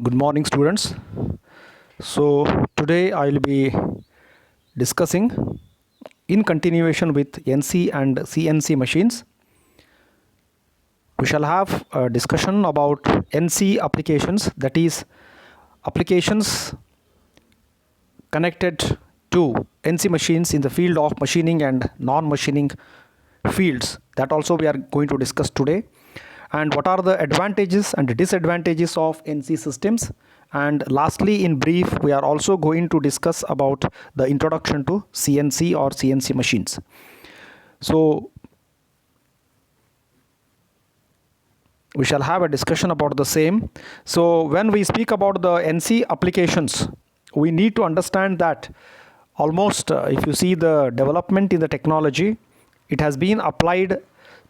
Good morning, students. So, today I will be discussing in continuation with NC and CNC machines. We shall have a discussion about NC applications, that is, applications connected to NC machines in the field of machining and non-machining fields. That also we are going to discuss today. And what are the advantages and disadvantages of NC systems? And lastly, in brief, we are also going to discuss about the introduction to CNC or CNC machines. So we shall have a discussion about the same. So when we speak about the NC applications, we need to understand that almost if you see the development in the technology, it has been applied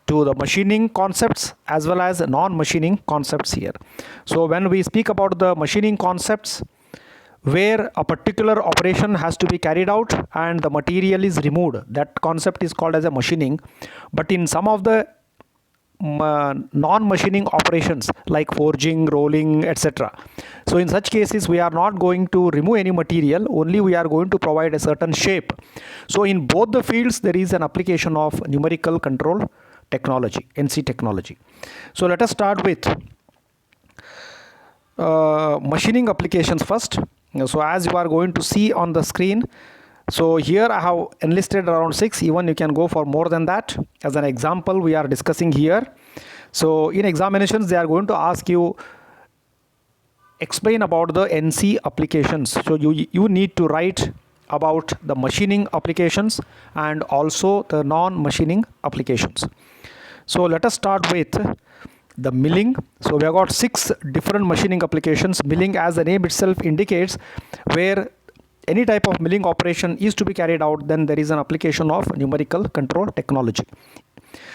to the machining concepts as well as non-machining concepts here. So when we speak about the machining concepts, where a particular operation has to be carried out and the material is removed, that concept is called as a machining. But in some of the non-machining operations like forging, rolling, etc. So in such cases, we are not going to remove any material, only we are going to provide a certain shape. So in both the fields, there is an application of numerical control technology, NC technology. So let us start with machining applications first. So as you are going to see on the screen, so here I have enlisted around 6, even you can go for more than that. As an example, we are discussing here. So in examinations, they are going to ask you, explain about the NC applications. So you need to write about the machining applications and also the non-machining applications. So let us start with the milling. So we have got 6 different machining applications. Milling, as the name itself indicates, where any type of milling operation is to be carried out, then there is an application of numerical control technology.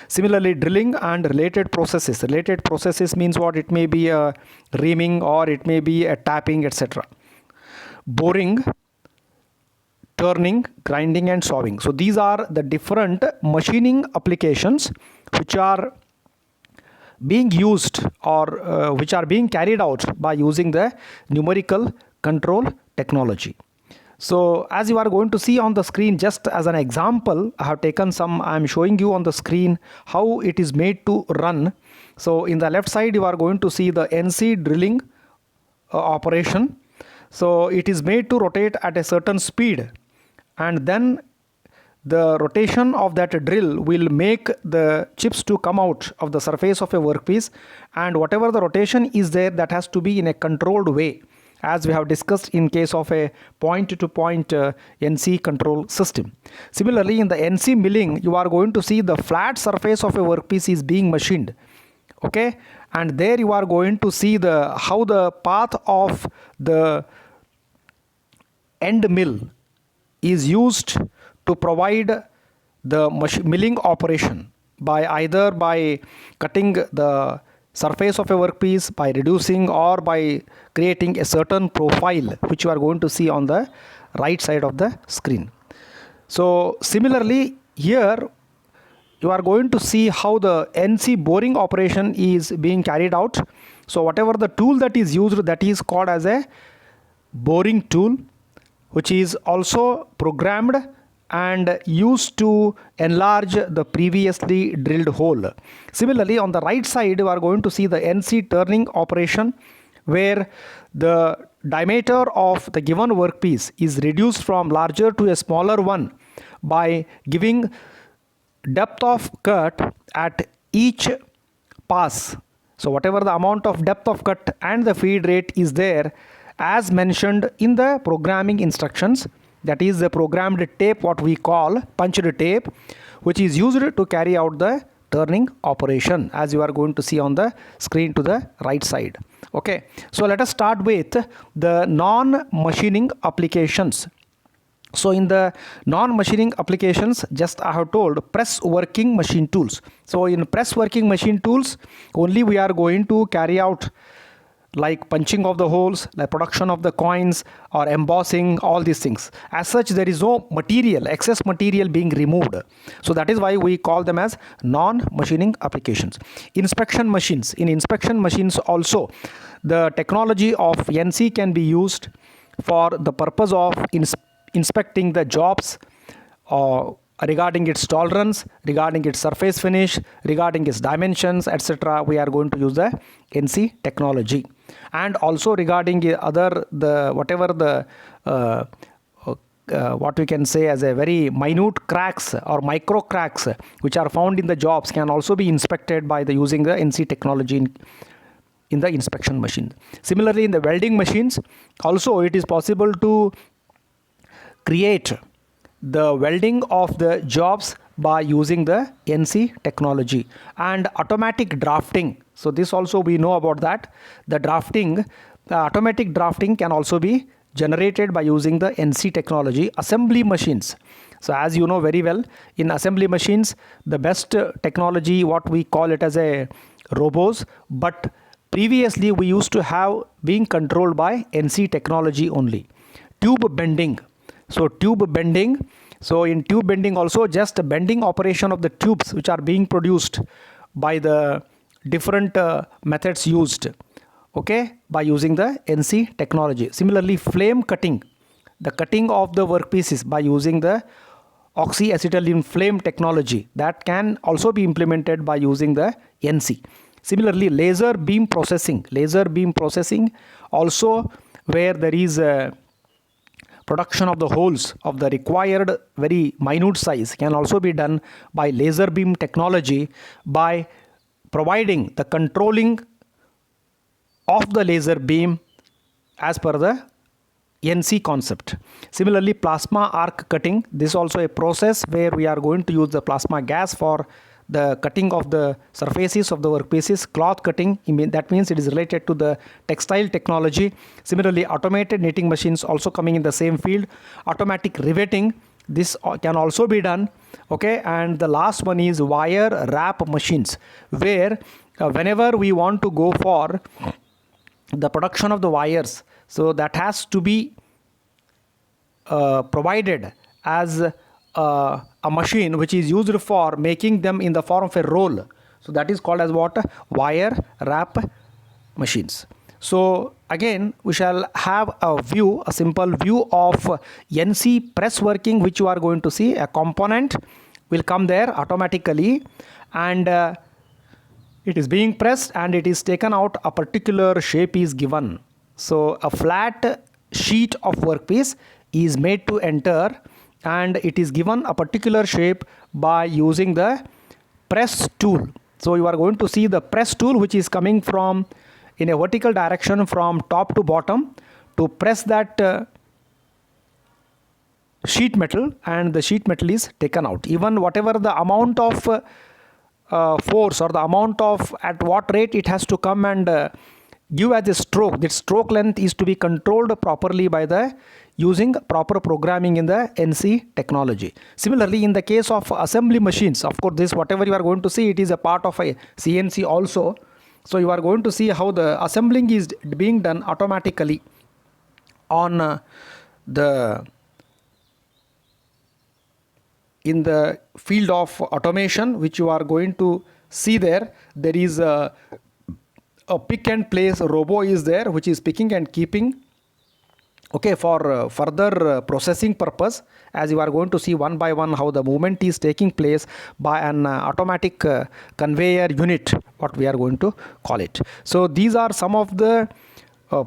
Similarly, drilling and related processes. Related processes means what? It may be a reaming or it may be a tapping, etc. Boring, turning, grinding and sawing. So these are the different machining applications which are being used or which are being carried out by using the numerical control technology. So as you are going to see on the screen, just as an example, I have taken some, I am showing you on the screen how it is made to run. So in the left side, you are going to see the NC drilling operation. So it is made to rotate at a certain speed, and then the rotation of that drill will make the chips to come out of the surface of a workpiece, and whatever the rotation is there, that has to be in a controlled way, as we have discussed in case of a point-to-point NC control system. Similarly, in the NC milling, you are going to see the flat surface of a workpiece is being machined. Okay, and there you are going to see how the path of the end mill is used to provide the milling operation by either by cutting the surface of a workpiece, by reducing, or by creating a certain profile, which you are going to see on the right side of the screen. So similarly, here you are going to see how the NC boring operation is being carried out. So whatever the tool that is used, that is called as a boring tool, which is also programmed and used to enlarge the previously drilled hole. Similarly, on the right side, you are going to see the NC turning operation, where the diameter of the given workpiece is reduced from larger to a smaller one by giving depth of cut at each pass. So whatever the amount of depth of cut and the feed rate is there, as mentioned in the programming instructions, that is the programmed tape, what we call punched tape, which is used to carry out the turning operation, as you are going to see on the screen to the right side. Okay, so let us start with the non-machining applications. So in the non-machining applications, just I have told press working machine tools. So in press working machine tools, only we are going to carry out like punching of the holes, like production of the coins or embossing, all these things. As such, there is no material, excess material being removed. So that is why we call them as non-machining applications. Inspection machines. In inspection machines also, the technology of NC can be used for the purpose of inspecting the jobs regarding its tolerance, regarding its surface finish, regarding its dimensions, etc. We are going to use the NC technology. And also regarding what we can say as a very minute cracks or micro cracks which are found in the jobs can also be inspected by using the NC technology in the inspection machine. Similarly, in the welding machines also it is possible to create the welding of the jobs by using the NC technology. And automatic drafting, so this also we know about that. The automatic drafting can also be generated by using the NC technology. Assembly machines, so as you know very well, in assembly machines the best technology, what we call it as a robots, but previously we used to have being controlled by NC technology only. Tube bending. So in tube bending also, just a bending operation of the tubes which are being produced by the different methods used, okay, by using the NC technology. Similarly, flame cutting, the cutting of the workpieces by using the oxyacetylene flame technology, that can also be implemented by using the NC. Similarly, laser beam processing also, where there is a production of the holes of the required very minute size, can also be done by laser beam technology by providing the controlling of the laser beam as per the NC concept. Similarly, plasma arc cutting, this is also a process where we are going to use the plasma gas for the cutting of the surfaces of the workpieces. Cloth cutting, that means it is related to the textile technology. Similarly, automated knitting machines also coming in the same field. Automatic riveting, this can also be done, okay. And the last one is wire wrap machines, where whenever we want to go for the production of the wires, so that has to be provided as a machine which is used for making them in the form of a roll. So that is called as what? Wire wrap machines. So again, we shall have a simple view of NC press working, which you are going to see. A component will come there automatically, and it is being pressed and it is taken out, a particular shape is given. So a flat sheet of workpiece is made to enter, and it is given a particular shape by using the press tool. So you are going to see the press tool which is coming from in a vertical direction from top to bottom to press that sheet metal, and the sheet metal is taken out. Even whatever the amount of force or the amount of at what rate it has to come and give as a stroke, that stroke length is to be controlled properly by the using proper programming in the NC technology. Similarly, in the case of assembly machines, of course this whatever you are going to see, it is a part of a CNC also. So you are going to see how the assembling is being done automatically on in the field of automation, which you are going to see there. There is a pick and place robo is there, which is picking and keeping, okay, for further processing purpose, as you are going to see one by one how the movement is taking place by an automatic conveyor unit, what we are going to call it. So these are some of the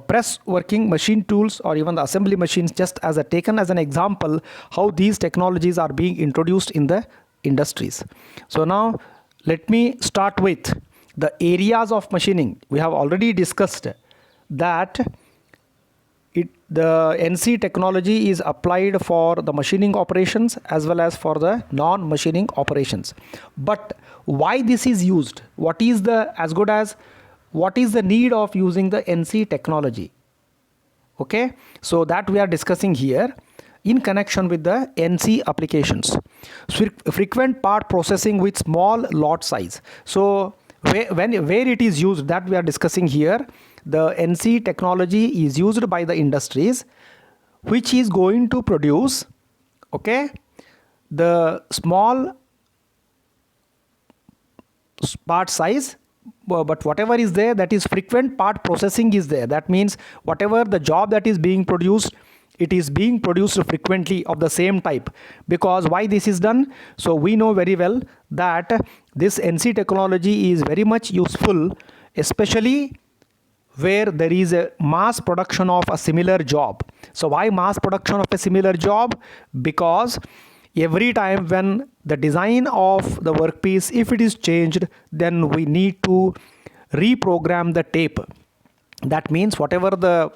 press working machine tools, or even the assembly machines, just as a taken as an example how these technologies are being introduced in the industries. So now let me start with the areas of machining. We have already discussed that the NC technology is applied for the machining operations as well as for the non-machining operations. But why this is used? What is the need of using the NC technology? Okay, so that we are discussing here in connection with the NC applications. Frequent part processing with small lot size. So where it is used, that we are discussing here. the NC technology is used by the industries which is going to produce, okay, the small part size, but whatever is there, that is frequent part processing is there. That means whatever the job that is being produced, it is being produced frequently of the same type. Because why this is done? So we know very well that this NC technology is very much useful, especially where there is a mass production of a similar job. So why mass production of a similar job? Because every time when the design of the workpiece, if it is changed, then we need to reprogram the tape. That means whatever the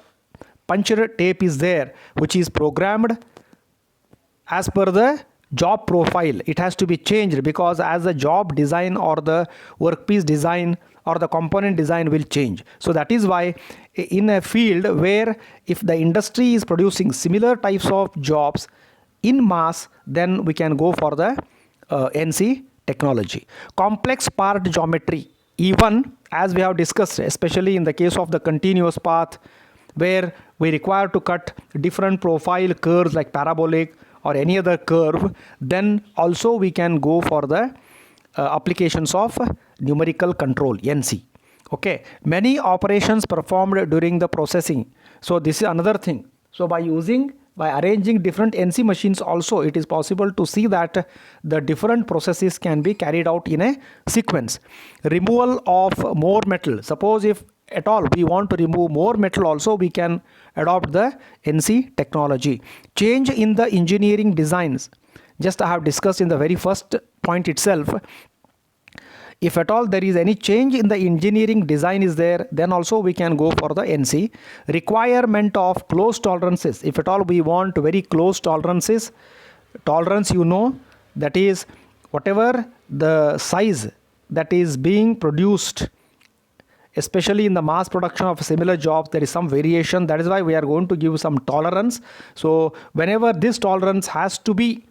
puncture tape is there, which is programmed as per the job profile, it has to be changed, because as the job design or the workpiece design or the component design will change. So that is why in a field where if the industry is producing similar types of jobs in mass, then we can go for the NC technology. Complex part geometry, even as we have discussed, especially in the case of the continuous path, where we require to cut different profile curves like parabolic or any other curve, then also we can go for the applications of numerical control, NC. Okay, many operations performed during the processing. So this is another thing. So by arranging different NC machines also, it is possible to see that the different processes can be carried out in a sequence. Removal of more metal. Suppose if at all we want to remove more metal also, we can adopt the NC technology. Change in the engineering designs. Just I have discussed in the very first point itself. If at all there is any change in the engineering design is there, then also we can go for the NC. Requirement of close tolerances. If at all we want very close tolerances, tolerance, you know, that is whatever the size that is being produced, especially in the mass production of similar jobs, there is some variation. That is why we are going to give some tolerance. So whenever this tolerance has to be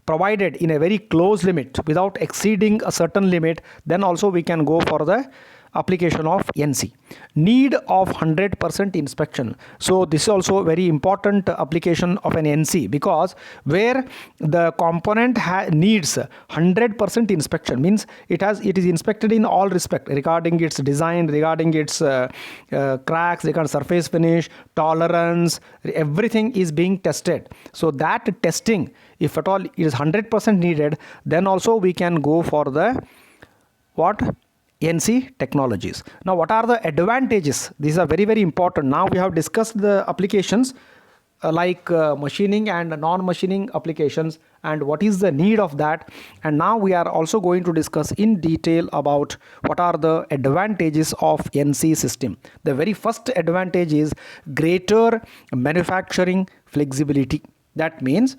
provided in a very close limit without exceeding a certain limit, then also we can go for the application of NC. Need of 100% inspection. So this is also a very important application of an NC, because where the component needs 100% inspection, means it is inspected in all respect regarding its design, regarding its cracks, regarding surface finish, tolerance, everything is being tested. So that testing, if at all is 100% needed, then also we can go for the what? NC technologies. Now what are the advantages? These are very, very important. Now we have discussed the applications like machining and non-machining applications and what is the need of that. And now we are also going to discuss in detail about what are the advantages of NC system. The very first advantage is greater manufacturing flexibility. That means,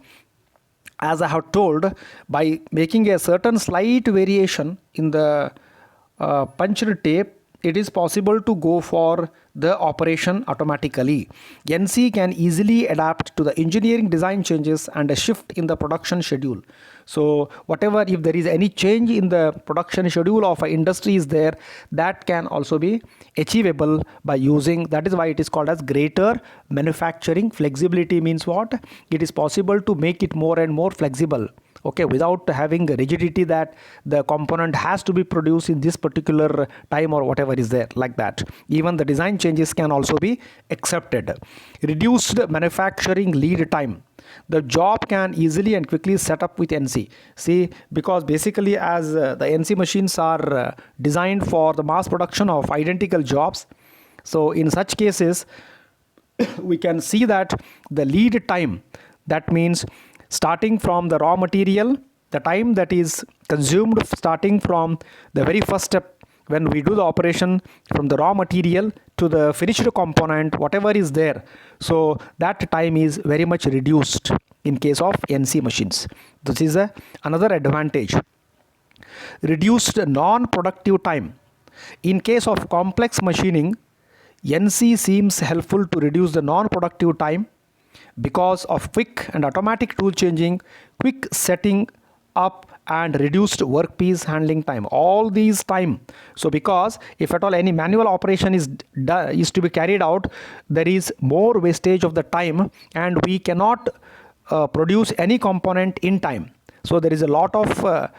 as I have told, by making a certain slight variation in the punched tape, it is possible to go for the operation automatically. NC can easily adapt to the engineering design changes and a shift in the production schedule. So whatever, if there is any change in the production schedule of an industry is there, that can also be achievable by using, that is why it is called as greater manufacturing flexibility. Means what? It is possible to make it more and more flexible. Okay, without having rigidity that the component has to be produced in this particular time or whatever is there, like that. Even the design changes can also be accepted. Reduced manufacturing lead time. The job can easily and quickly set up with NC. See, because basically as the NC machines are designed for the mass production of identical jobs, so in such cases we can see that the lead time, that means starting from the raw material, the time that is consumed starting from the very first step when we do the operation, from the raw material to the finished component, whatever is there, so that time is very much reduced in case of NC machines. This is another advantage. Reduced non-productive time. In case of complex machining, NC seems helpful to reduce the non-productive time because of quick and automatic tool changing, quick setting up and reduced workpiece handling time. All these time. So because if at all any manual operation is to be carried out, there is more wastage of the time, and we cannot produce any component in time. So there is a lot of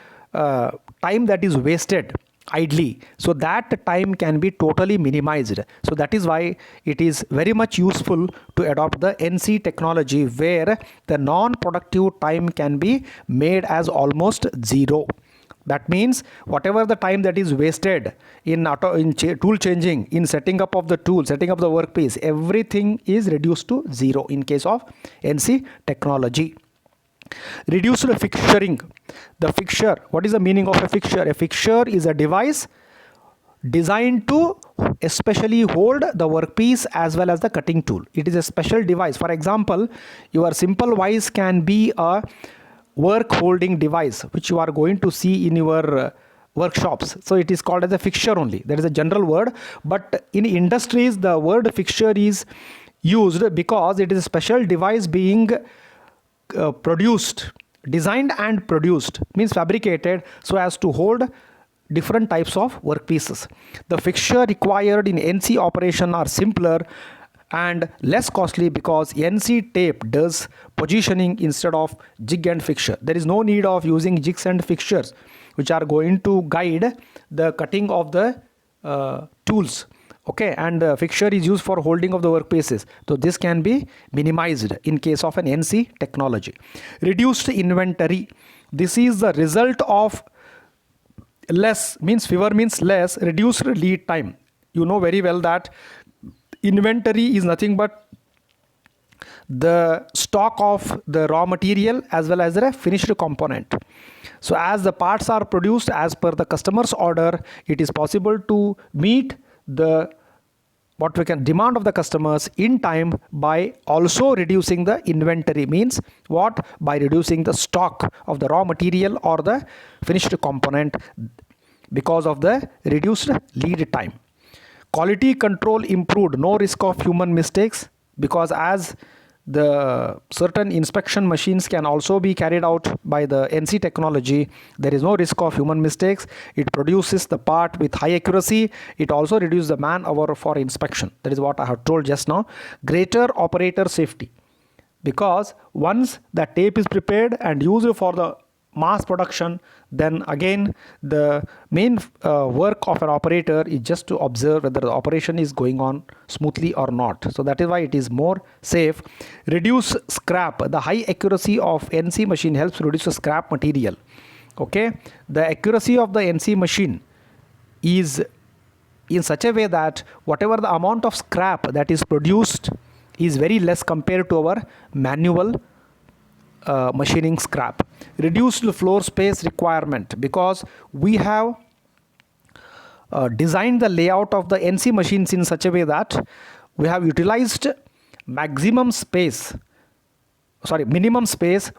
time that is wasted idly. So that time can be totally minimized. So that is why it is very much useful to adopt the NC technology, where the non-productive time can be made as almost zero. That means whatever the time that is wasted in tool changing, in setting up of the tool, setting up the workpiece, everything is reduced to zero in case of NC technology. Reduced fixturing. The fixture, what is the meaning of a fixture? A fixture is a device designed to especially hold the workpiece as well as the cutting tool. It is a special device. For example, your simple vise can be a work holding device which you are going to see in your workshops. So it is called as a fixture only. That is a general word, but in industries the word fixture is used because it is a special device being designed and produced, means fabricated, so as to hold different types of workpieces. The fixture required in NC operation are simpler and less costly because NC tape does positioning instead of jig and fixture. There is no need of using jigs and fixtures which are going to guide the cutting of the tools. Okay, and the fixture is used for holding of the workpieces. So this can be minimized in case of an NC technology. Reduced inventory. This is the result of less, means fewer means less, reduced lead time. You know very well that inventory is nothing but the stock of the raw material as well as the finished component. So as the parts are produced as per the customer's order, it is possible to meet the demand of the customers in time by also reducing the inventory. Means what? By reducing the stock of the raw material or the finished component because of the reduced lead time. Quality control improved, no risk of human mistakes, because as the certain inspection machines can also be carried out by the NC technology, there is no risk of human mistakes. It produces the part with high accuracy. It also reduces the man hour for inspection. That is what I have told just now. Greater operator safety, because once the tape is prepared and used for the mass production, then again the main work of an operator is just to observe whether the operation is going on smoothly or not. So that is why it is more safe. Reduce scrap. The high accuracy of NC machine helps reduce the scrap material. Okay, the accuracy of the NC machine is in such a way that whatever the amount of scrap that is produced is very less compared to our manual machining scrap. Reduced floor space requirement, because we have designed the layout of the NC machines in such a way that we have utilized minimum space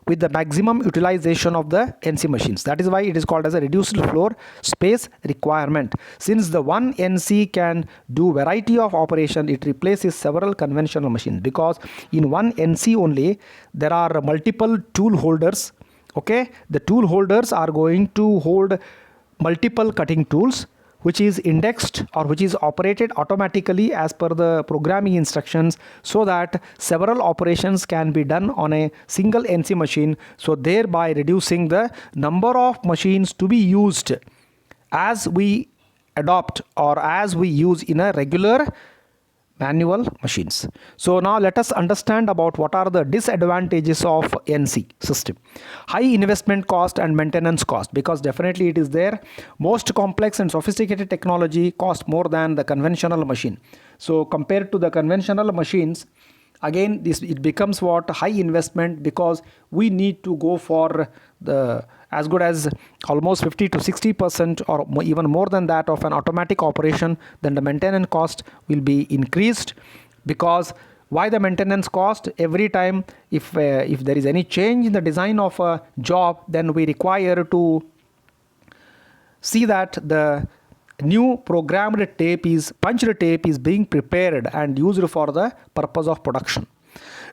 with the maximum utilization of the NC machines. That is why it is called as a reduced floor space requirement. Since the one NC can do variety of operation, it replaces several conventional machines, because in one NC only there are multiple tool holders. Okay, the tool holders are going to hold multiple cutting tools, which is indexed or which is operated automatically as per the programming instructions, so that several operations can be done on a single NC machine, so thereby reducing the number of machines to be used as we adopt or as we use in a regular manual machines. So now let us understand about what are the disadvantages of NC system. High investment cost and maintenance cost, because definitely it is there. Most complex and sophisticated technology cost more than the conventional machine. So compared to the conventional machines, again it becomes what? High investment, because we need to go for the as good as almost 50 to 60% or even more than that of an automatic operation. Then the maintenance cost will be increased. Because why the maintenance cost? Every time if there is any change in the design of a job, then we require to see that the new programmed tape is punched tape is being prepared and used for the purpose of production.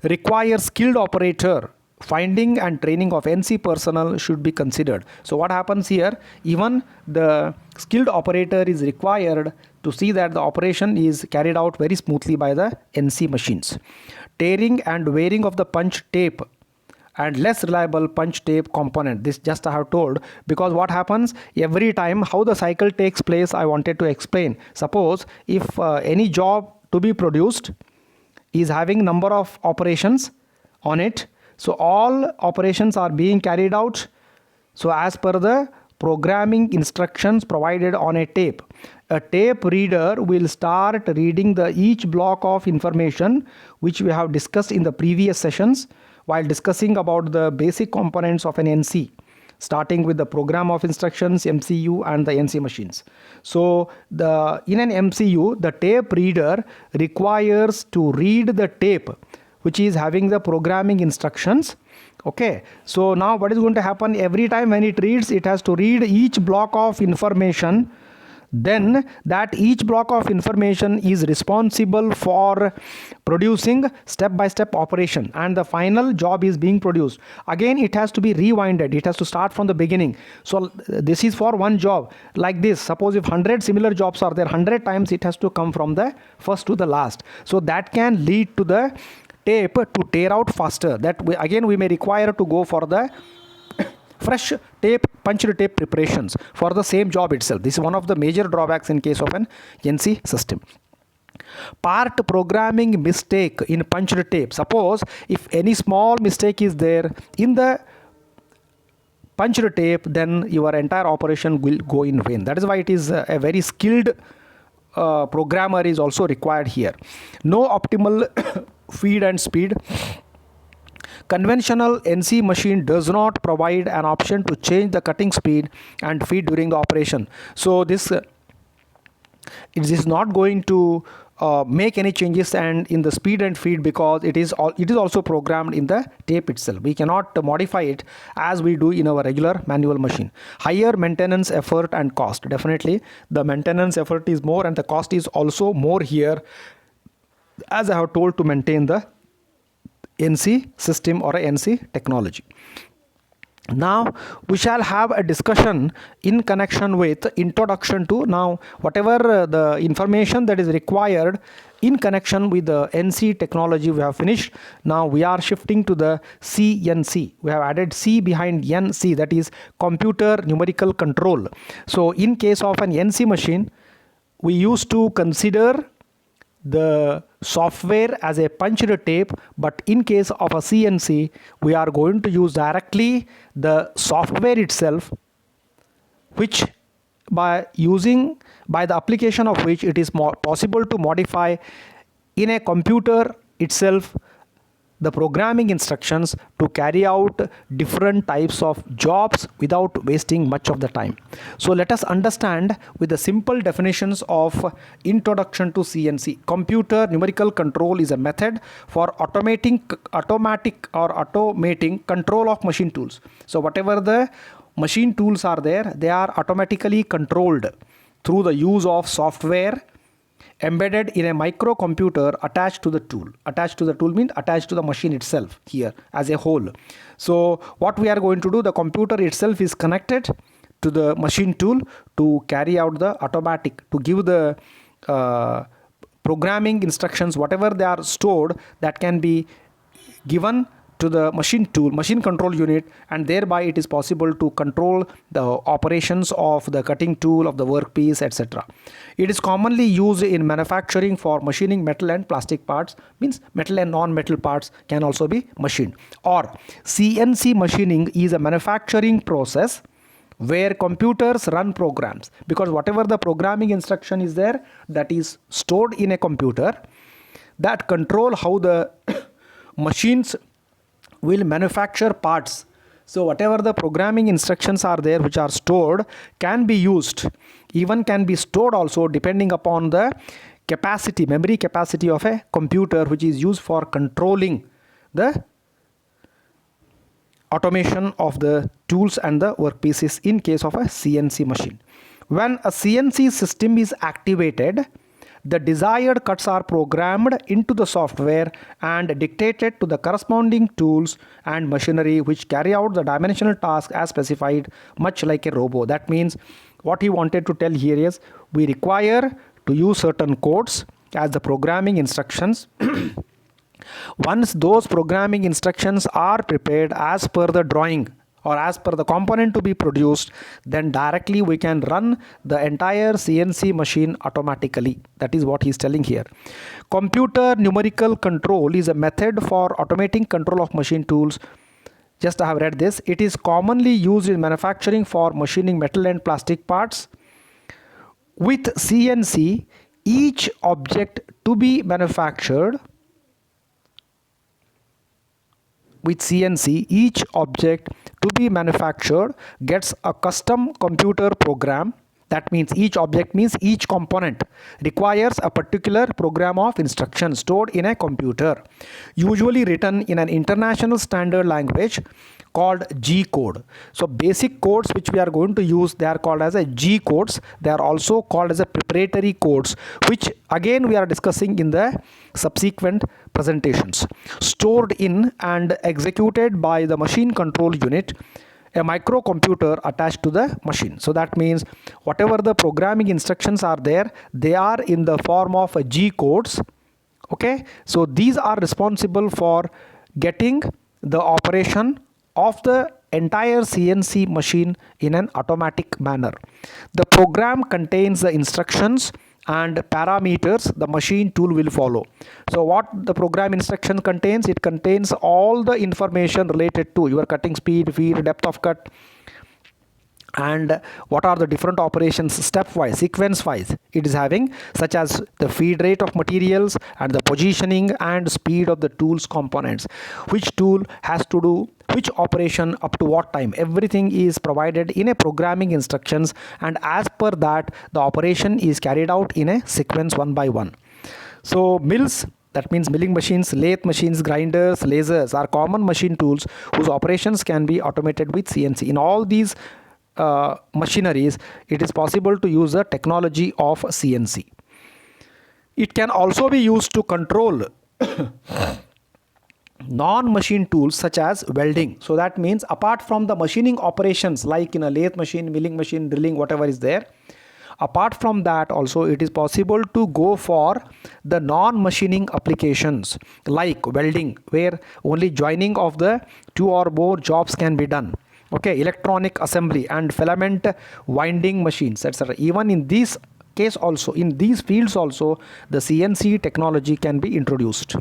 Requires skilled operator finding and training of NC personnel should be considered. So what happens here, even the skilled operator is required to see that the operation is carried out very smoothly by the NC machines. Tearing and wearing of the punch tape and less reliable punch tape component, this just I have told, because what happens every time, how the cycle takes place, I wanted to explain. Suppose if any job to be produced is having number of operations on it, so all operations are being carried out so as per the programming instructions provided on a tape. A tape reader will start reading the each block of information which we have discussed in the previous sessions while discussing about the basic components of an NC, starting with the program of instructions, MCU, and the NC machines. So in an MCU, the tape reader requires to read the tape which is having the programming instructions. Okay, so now what is going to happen, every time when it reads, it has to read each block of information. Then that each block of information is responsible for producing step-by-step operation, and the final job is being produced. Again, it has to be rewinded. It has to start from the beginning. So this is for one job. Like this, suppose if 100 similar jobs are there, 100 times it has to come from the first to the last. So that can lead to the tape to tear out faster. That again we may require to go for the fresh tape, punched tape preparations for the same job itself. This is one of the major drawbacks in case of an NC system. Part programming mistake in punched tape. Suppose if any small mistake is there in the punched tape, then your entire operation will go in vain. That is why it is a very skilled programmer is also required here. No optimal feed and speed. Conventional NC machine does not provide an option to change the cutting speed and feed during the operation. So this it is not going to make any changes and in the speed and feed, because it is also programmed in the tape itself. We cannot modify it as we do in our regular manual machine. Higher maintenance effort and cost. Definitely the maintenance effort is more and the cost is also more here, as I have told, to maintain the NC system or a NC technology. Now we shall have a discussion in connection with introduction to, now whatever the information that is required in connection with the NC technology we have finished. Now we are shifting to the CNC. We have added C behind NC, that is computer numerical control. So in case of an NC machine, we used to consider the software as a punched tape, but in case of a CNC, we are going to use directly the software itself, which by the application of which it is possible to modify in a computer itself the programming instructions to carry out different types of jobs without wasting much of the time. So let us understand with the simple definitions of introduction to CNC. Computer numerical control is a method for automating control of machine tools. So whatever the machine tools are there, they are automatically controlled through the use of software embedded in a microcomputer attached to the tool. Attached to the tool means attached to the machine itself here as a whole. So what we are going to do, the computer itself is connected to the machine tool to carry out the automatic, to give the programming instructions, whatever they are stored, that can be given to the machine tool, machine control unit, and thereby it is possible to control the operations of the cutting tool, of the workpiece, etc. It is commonly used in manufacturing for machining metal and plastic parts, means metal and non-metal parts can also be machined. Or CNC machining is a manufacturing process where computers run programs, because whatever the programming instruction is there, that is stored in a computer, that control how the machines will manufacture parts. So whatever the programming instructions are there which are stored can be used, even can be stored also, depending upon the capacity, memory capacity of a computer, which is used for controlling the automation of the tools and the workpieces in case of a CNC machine. When a CNC system is activated, The desired cuts are programmed into the software and dictated to the corresponding tools and machinery which carry out the dimensional task as specified, much like a robot. That means what he wanted to tell here is we require to use certain codes as the programming instructions. Once those programming instructions are prepared as per the drawing or as per the component to be produced, then directly we can run the entire CNC machine automatically. That is what he is telling here. Computer numerical control is a method for automating control of machine tools. Just I have read this. It is commonly used in manufacturing for machining metal and plastic parts. With CNC, each object to be manufactured gets a custom computer program. That means each object means each component requires a particular program of instructions stored in a computer, usually written in an international standard language called G code. So basic codes which we are going to use, they are called as a G codes. They are also called as a preparatory codes, which again we are discussing in the subsequent presentations. Stored in and executed by the machine control unit, a microcomputer attached to the machine. So that means whatever the programming instructions are there, they are in the form of G codes. Okay, so these are responsible for getting the operation of the entire CNC machine in an automatic manner. The program contains the instructions and parameters the machine tool will follow. So what the program instruction contains, it contains all the information related to your cutting speed, feed, depth of cut, and what are the different operations stepwise, sequence wise it is having, such as the feed rate of materials and the positioning and speed of the tool's components, which tool has to do which operation up to what time. Everything is provided in a programming instructions, and as per that the operation is carried out in a sequence one by one. So mills, that means milling machines, lathe machines, grinders, lasers are common machine tools whose operations can be automated with CNC. In all these machineries, it is possible to use the technology of CNC. It can also be used to control non-machine tools such as welding. So that means apart from the machining operations like in a lathe machine, milling machine, drilling, whatever is there, apart from that also it is possible to go for the non-machining applications like welding, where only joining of the two or more jobs can be done. Okay, electronic assembly and filament winding machines, etc. Even in this case also, in these fields also, the CNC technology can be introduced.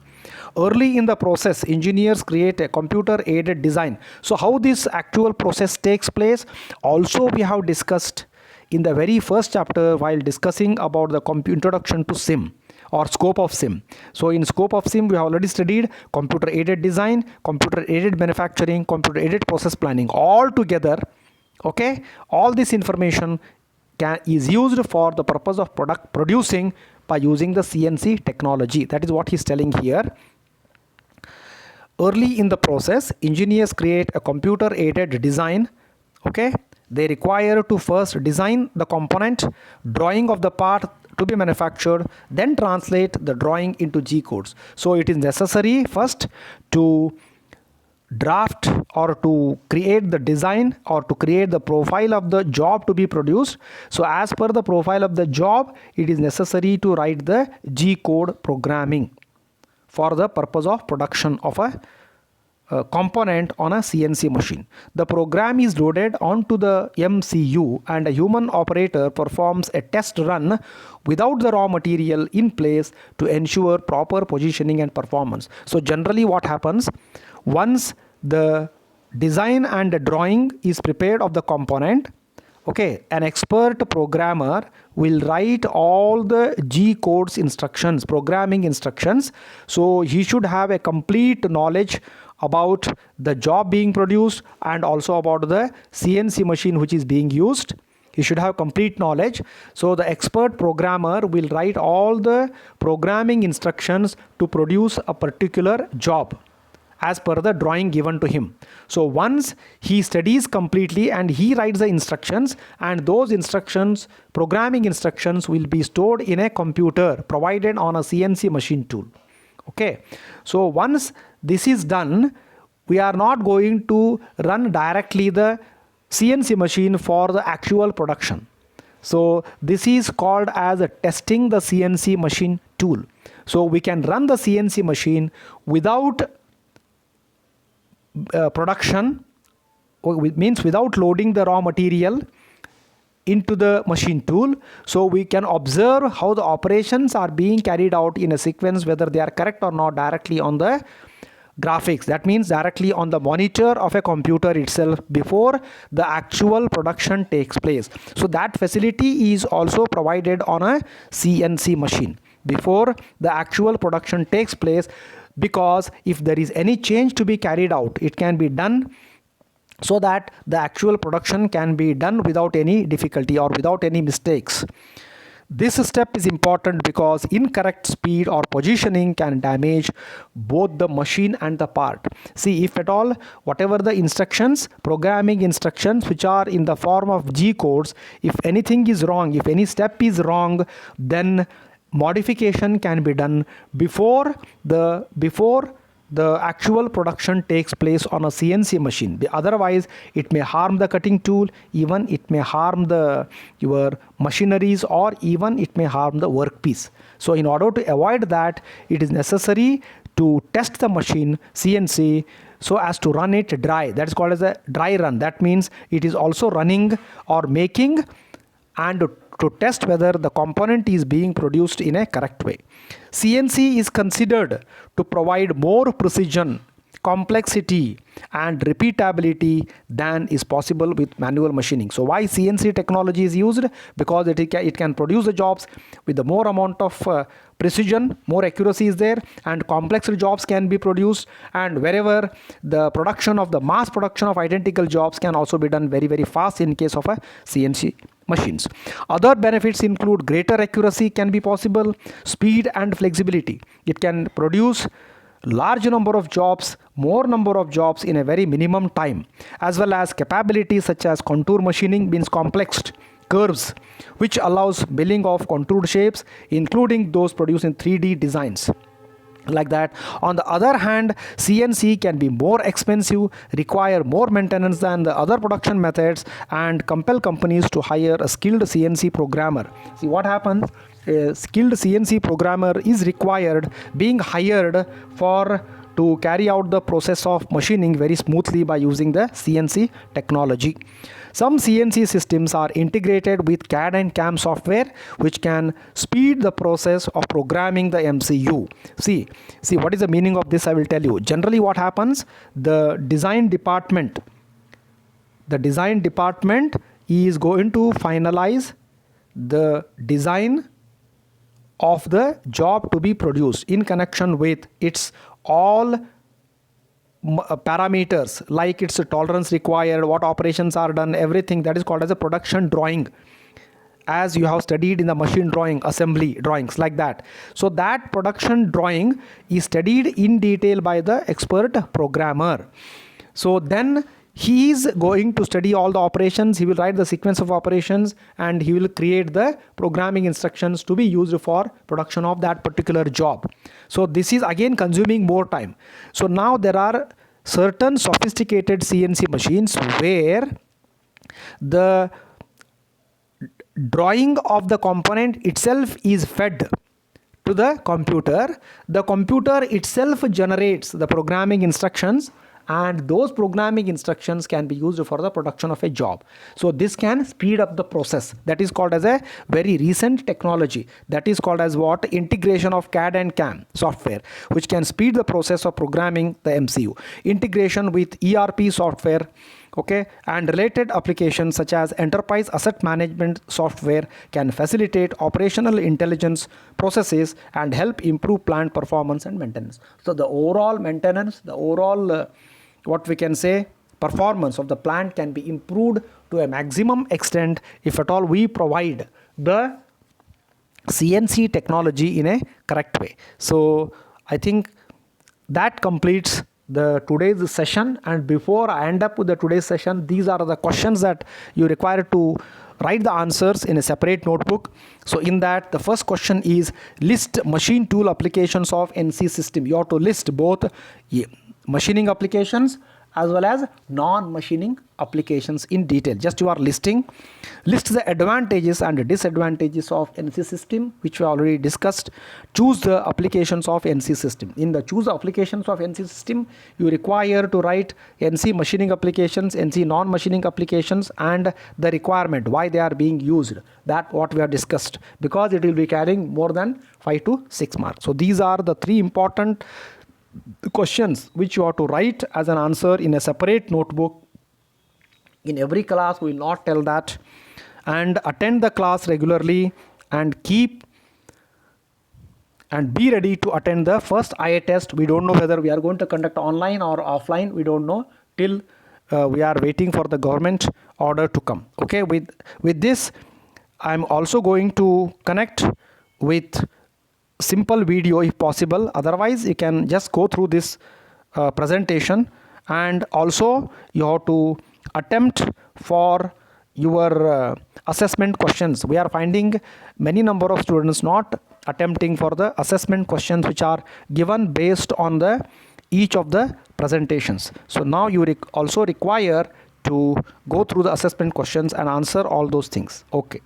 Early in the process, engineers create a computer aided design. So how this actual process takes place also we have discussed in the very first chapter while discussing about the introduction to SIM or scope of SIM. So in scope of SIM we have already studied computer aided design, computer aided manufacturing, computer aided process planning all together. Okay, all this information is used for the purpose of product producing by using the CNC technology. That is what he is telling here. Early in the process, engineers create a computer aided design. Okay, they require to first design the component, drawing of the part to be manufactured, then translate the drawing into G codes. So it is necessary first to draft or to create the design or to create the profile of the job to be produced. So as per the profile of the job, it is necessary to write the G code programming for the purpose of production of a component on a CNC machine. The program is loaded onto the MCU and a human operator performs a test run without the raw material in place to ensure proper positioning and performance. So generally what happens, once the design and the drawing is prepared of the component, okay, an expert programmer will write all the G codes instructions, programming instructions. So he should have a complete knowledge about the job being produced and also about the CNC machine which is being used. He should have complete knowledge. So the expert programmer will write all the programming instructions to produce a particular job. as per the drawing given to him. So once he studies completely and he writes the instructions, and those instructions, programming instructions, will be stored in a computer provided on a CNC machine tool. Okay, so once this is done, we are not going to run directly the CNC machine for the actual production. So this is called as testing the CNC machine tool. So we can run the CNC machine without production, means without loading the raw material into the machine tool. So we can observe how the operations are being carried out in a sequence, whether they are correct or not, directly on the graphics. That means directly on the monitor of a computer itself before the actual production takes place. So that facility is also provided on a CNC machine before the actual production takes place, because if there is any change to be carried out, it can be done so that the actual production can be done without any difficulty or without any mistakes. This step is important because incorrect speed or positioning can damage both the machine and the part. See, if at all, whatever the instructions, programming instructions which are in the form of G codes, if anything is wrong, if any step is wrong, then modification can be done before the actual production takes place on a CNC machine. Otherwise, it may harm the cutting tool, even it may harm your machineries, or even it may harm the workpiece. So in order to avoid that, it is necessary to test the machine CNC so as to run it dry. That is called as a dry run. That means it is also running or making and to test whether the component is being produced in a correct way. CNC is considered to provide more precision, complexity and repeatability than is possible with manual machining. So why CNC technology is used? Because it can produce the jobs with the more amount of precision, more accuracy is there, and complex jobs can be produced, and wherever the production of the mass production of identical jobs can also be done very, very fast in case of a CNC machines. Other benefits include greater accuracy can be possible, speed and flexibility. It can produce large number of jobs, more number of jobs in a very minimum time, as well as capabilities such as contour machining, means complex curves, which allows milling of contoured shapes, including those produced in 3D designs. Like that. On the other hand, CNC can be more expensive, require more maintenance than the other production methods, and compel companies to hire a skilled CNC programmer. See what happens? A skilled CNC programmer is required, being hired to carry out the process of machining very smoothly by using the CNC technology. Some CNC systems are integrated with CAD and CAM software, which can speed the process of programming the MCU. See what is the meaning of this? I will tell you. Generally what happens, the design department is going to finalize the design of the job to be produced in connection with its all parameters, like its tolerance required, what operations are done, everything. That is called as a production drawing, as you have studied in the machine drawing, assembly drawings, like that. So that production drawing is studied in detail by the expert programmer. So then he is going to study all the operations, he will write the sequence of operations, and he will create the programming instructions to be used for production of that particular job. So this is again consuming more time. So now there are certain sophisticated CNC machines where the drawing of the component itself is fed to the computer. The computer itself generates the programming instructions, and those programming instructions can be used for the production of a job. So this can speed up the process. That is called as a very recent technology. That is called as what? Integration of CAD and CAM software, which can speed the process of programming the MCU. Integration with ERP software, okay, and related applications such as enterprise asset management software can facilitate operational intelligence processes and help improve plant performance and maintenance. So the overall maintenance, the overall what we can say performance of the plant can be improved to a maximum extent if at all we provide the CNC technology in a correct way. So I think that completes the today's session, and before I end up with the today's session, these are the questions that you require to write the answers in a separate notebook. So in that, the first question is list machine tool applications of NC system. You have to list both machining applications as well as non-machining applications in detail. Just you are listing. List the advantages and disadvantages of NC system, which we already discussed. Choose the applications of NC system. In the choose the applications of NC system, you require to write NC machining applications, NC non-machining applications, and the requirement, why they are being used. That what we have discussed, because it will be carrying more than 5 to 6 marks. So these are the 3 important questions which you have to write as an answer in a separate notebook. In every class we will not tell that. And attend the class regularly and be ready to attend the first IA test. We don't know whether we are going to conduct online or offline. We don't know till we are waiting for the government order to come. Okay, with this I'm also going to connect with simple video if possible. Otherwise you can just go through this presentation, and also you have to attempt for your assessment questions. We are finding many number of students not attempting for the assessment questions which are given based on the each of the presentations. So now you also require to go through the assessment questions and answer all those things. Okay.